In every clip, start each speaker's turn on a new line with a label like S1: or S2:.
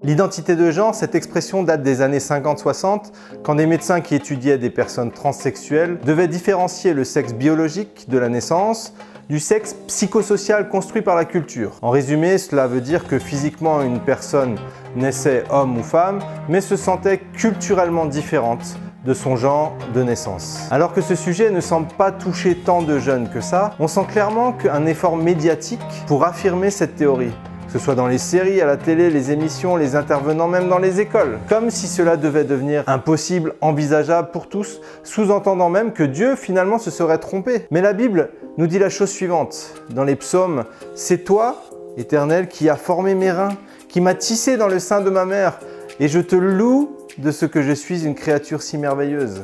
S1: L'identité de genre, cette expression date des années 50-60, quand des médecins qui étudiaient des personnes transsexuelles devaient différencier le sexe biologique de la naissance du sexe psychosocial construit par la culture. En résumé, cela veut dire que physiquement une personne naissait homme ou femme, mais se sentait culturellement différente de son genre de naissance. Alors que ce sujet ne semble pas toucher tant de jeunes que ça, on sent clairement qu'un effort médiatique pour affirmer cette théorie. Que ce soit dans les séries, à la télé, les émissions, les intervenants, même dans les écoles. Comme si cela devait devenir impossible, envisageable pour tous, sous-entendant même que Dieu finalement se serait trompé. Mais la Bible nous dit la chose suivante. Dans les psaumes, « C'est toi, Éternel, qui as formé mes reins, qui m'as tissé dans le sein de ma mère, et je te loue de ce que je suis une créature si merveilleuse. »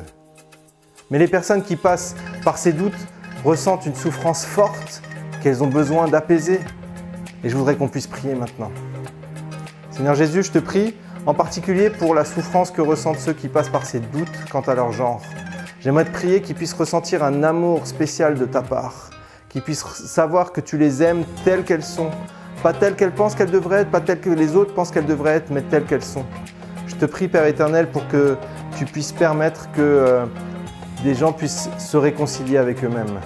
S1: Mais les personnes qui passent par ces doutes ressentent une souffrance forte qu'elles ont besoin d'apaiser. Et je voudrais qu'on puisse prier maintenant. Seigneur Jésus, je te prie en particulier pour la souffrance que ressentent ceux qui passent par ces doutes quant à leur genre. J'aimerais te prier qu'ils puissent ressentir un amour spécial de ta part, qu'ils puissent savoir que tu les aimes telles qu'elles sont, pas telles qu'elles pensent qu'elles devraient être, pas telles que les autres pensent qu'elles devraient être, mais telles qu'elles sont. Je te prie, Père éternel, pour que tu puisses permettre que des gens puissent se réconcilier avec eux-mêmes.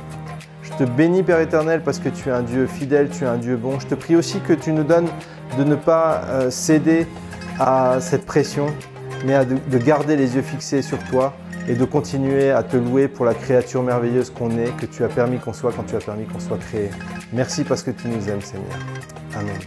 S1: Je te bénis, Père éternel, parce que tu es un Dieu fidèle, tu es un Dieu bon. Je te prie aussi que tu nous donnes de ne pas céder à cette pression, mais de garder les yeux fixés sur toi et de continuer à te louer pour la créature merveilleuse qu'on est, que tu as permis qu'on soit quand tu as permis qu'on soit créé. Merci parce que tu nous aimes, Seigneur. Amen.